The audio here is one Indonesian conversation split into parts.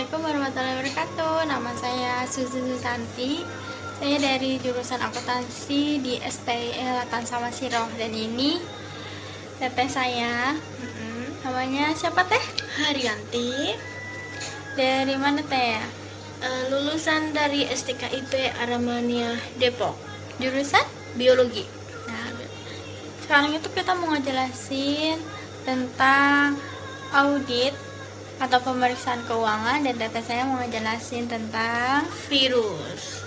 Assalamualaikum warahmatullahi wabarakatuh. Nama saya Suzy Susanti. Saya dari jurusan akuntansi di STI Tan Samasiroh. Dan ini teteh saya. Namanya siapa teh? Haryanti. Dari mana teh? Lulusan dari STKIP Aramania Depok. Jurusan? Biologi. Nah, sekarang itu kita mau ngejelasin tentang audit atau pemeriksaan keuangan, dan teteh saya mau ngejelasin tentang Virus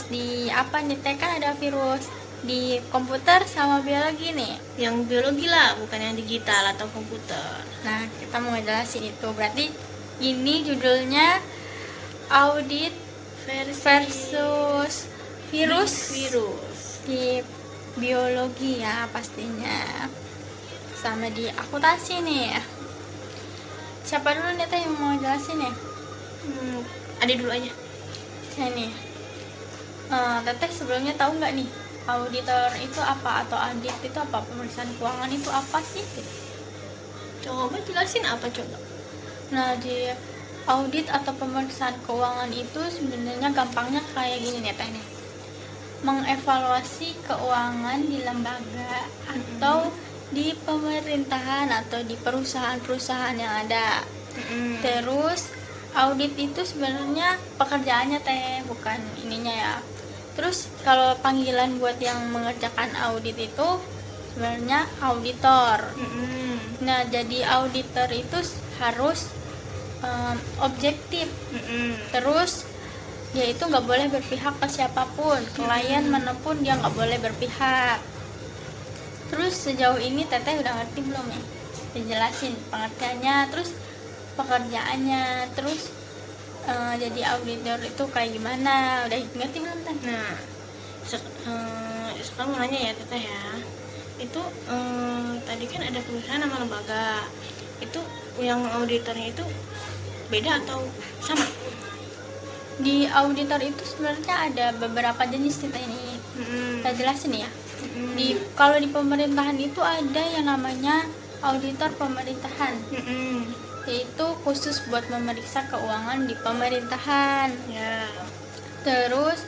di apa nih teh, kan ada virus di komputer sama biologi nih. yang biologi lah, bukan yang digital atau komputer. Nah, kita mau ngejelasin itu. Berarti ini judulnya audit versus virus di biologi ya pastinya, sama di akuntansi nih. Siapa dulu nih teh yang mau jelasin ya? Ada dulu aja. Saya nih. Teteh sebelumnya tahu nggak nih auditor itu apa, atau audit itu apa, pemeriksaan keuangan itu apa sih? Coba jelasin apa coba. Nah, di audit atau pemeriksaan keuangan itu sebenarnya gampangnya kayak gini nih teh nih. Mengevaluasi keuangan di lembaga atau di pemerintahan atau di perusahaan-perusahaan yang ada. Terus audit itu sebenarnya pekerjaannya teh, bukan ininya ya. Terus kalau panggilan buat yang mengerjakan audit itu sebenarnya auditor. Nah, jadi auditor itu harus objektif. Terus dia itu nggak boleh berpihak ke siapapun, klien manapun dia nggak boleh berpihak. Terus sejauh ini teteh udah ngerti belum ya? Dijelasin pengertiannya, terus pekerjaannya, terus jadi auditor itu kayak gimana, udah ngerti belum teh? Nah, sekarang mau nanya ya teteh ya. Itu tadi kan ada perusahaan sama lembaga. Itu yang auditornya itu beda atau sama? Di auditor itu sebenarnya ada beberapa jenis kita ini. Kita jelasin ya. Kalau di pemerintahan itu ada yang namanya auditor pemerintahan. Yaitu khusus buat memeriksa keuangan di pemerintahan. Ya. Terus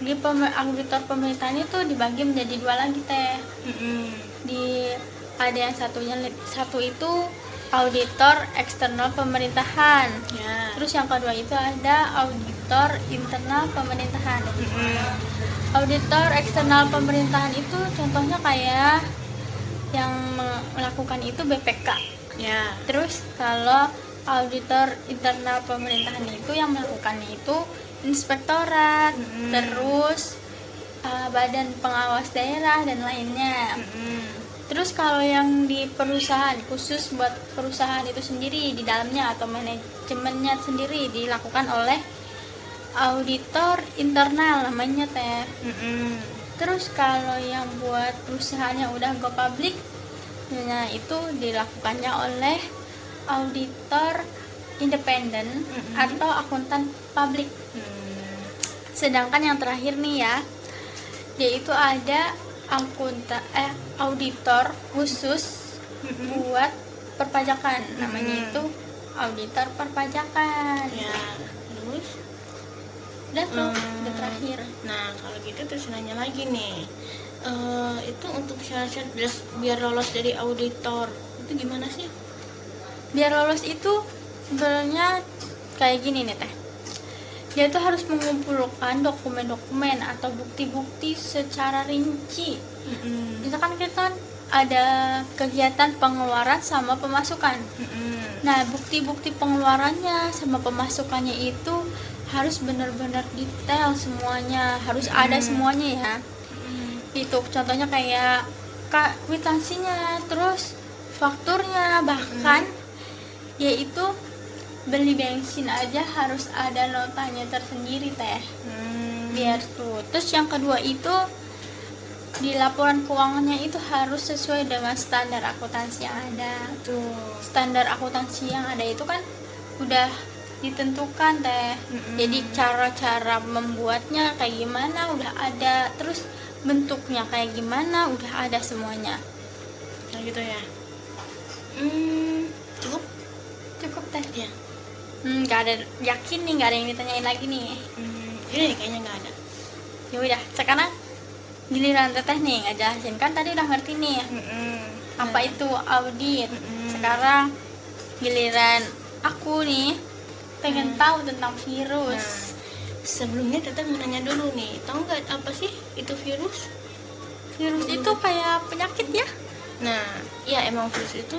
di auditor pemerintahan itu dibagi menjadi dua lagi teh. Ada yang satu itu auditor eksternal pemerintahan. Ya. Terus yang kedua itu ada auditor internal pemerintahan. Auditor eksternal pemerintahan itu contohnya kayak yang melakukan itu BPK. Ya. Terus kalau auditor internal pemerintahan itu yang melakukannya itu inspektorat, terus badan pengawas daerah dan lainnya. Terus kalau yang di perusahaan, khusus buat perusahaan itu sendiri, di dalamnya atau manajemennya sendiri dilakukan oleh auditor internal namanya teh. Terus kalau yang buat perusahaan yang udah go public, nah itu dilakukannya oleh auditor independen atau akuntan publik. Sedangkan yang terakhir nih ya, yaitu ada auditor khusus buat perpajakan, namanya itu auditor perpajakan. Ya. Terus Udah tuh, udah terakhir. Nah, kalau gitu terus nanya lagi nih. Itu untuk syarat-syarat biar lolos dari auditor itu gimana sih? Biar lolos itu sebenarnya kayak gini nih teh. Dia tuh harus mengumpulkan dokumen-dokumen atau bukti-bukti secara rinci. Misalkan kita ada kegiatan pengeluaran sama pemasukan. Nah, bukti-bukti pengeluarannya sama pemasukannya itu harus benar-benar detail semuanya, harus ada semuanya ya. Itu contohnya kayak kwitansinya, terus fakturnya, bahkan yaitu beli bensin aja harus ada notanya tersendiri teh. Biar tuh. Terus yang kedua itu di laporan keuangannya itu harus sesuai dengan standar akuntansi yang ada. Tuh. Standar akuntansi yang ada itu kan udah ditentukan teh. Jadi cara-cara membuatnya kayak gimana udah ada, terus bentuknya kayak gimana udah ada semuanya. Nah gitu ya. Cukup Cukup teh. ya. Nggak ada, yakin nih nggak ada yang ditanyain lagi nih. Ini kayaknya nggak ada. Ya udah, sekarang giliran teteh nih ngejelasin, kan tadi udah ngerti nih apa Nah, itu audit. Mm-mm. Sekarang giliran aku nih pengen tahu tentang Nah, virus. sebelumnya Teteh mau nanya dulu nih, tahu nggak apa sih itu virus? Virus itu kayak penyakit ya? Nah, ya emang virus itu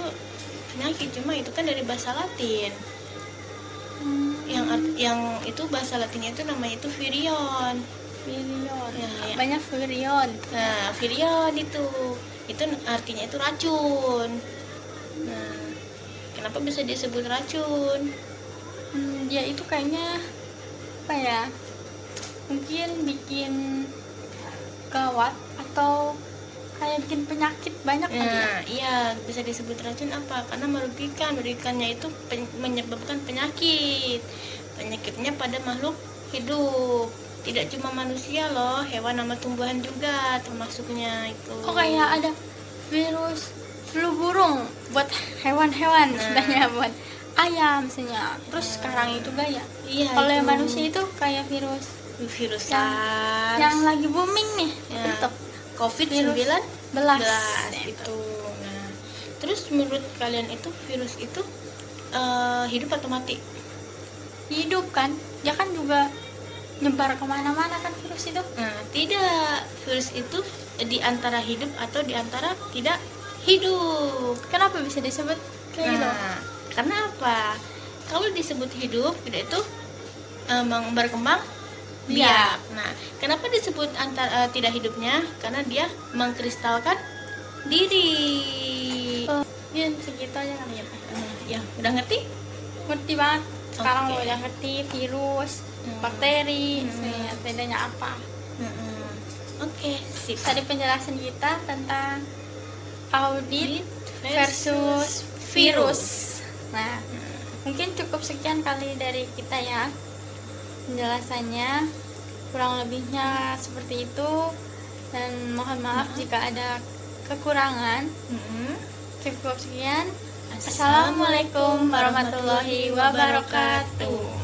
penyakit, cuma itu kan dari bahasa Latin. Yang itu bahasa Latinnya itu namanya itu virion. Virion. Ya. Banyak virion. Nah, virion itu artinya itu racun. Nah, kenapa bisa disebut racun? Dia itu kayaknya apa ya? Mungkin bikin gawat atau kayak bikin penyakit banyak kali ya? Nah, iya bisa disebut racun apa? Karena merugikannya itu menyebabkan penyakit. Penyakitnya pada makhluk hidup. Tidak cuma manusia loh, hewan sama tumbuhan juga termasuknya itu. Kok kayak ada virus flu burung buat hewan-hewan, Nah. sebenarnya buat ayam misalnya. Terus sekarang itu gaya. Iya. Kalau yang itu. manusia itu kayak virus virus yang- SARS, yang lagi booming nih, Ya. TikTok. COVID-19 belas. itu. Nah, terus menurut kalian itu virus itu hidup atau mati? Hidup kan? Dia kan juga nyebar kemana-mana kan virus itu. Nah, tidak. Virus itu di antara hidup atau di antara tidak hidup. Kenapa bisa disebut kayak gitu? Nah, karena apa? Kalau disebut hidup, itu berkembang biak. Nah, kenapa disebut tidak hidupnya? Karena dia mengkristalkan diri. Mungkin segitu aja kali ya, Pak. Ya, udah ngerti? Ngerti banget. Sekarang Oke. lo udah ngerti virus, bakteri, misalnya bedanya apa. Oke, sip. Tadi penjelasan kita tentang audit versus virus. Nah, mungkin cukup sekian kali dari kita ya penjelasannya. Kurang lebihnya seperti itu, dan mohon maaf jika ada kekurangan. Cukup sekian. Assalamualaikum warahmatullahi wabarakatuh.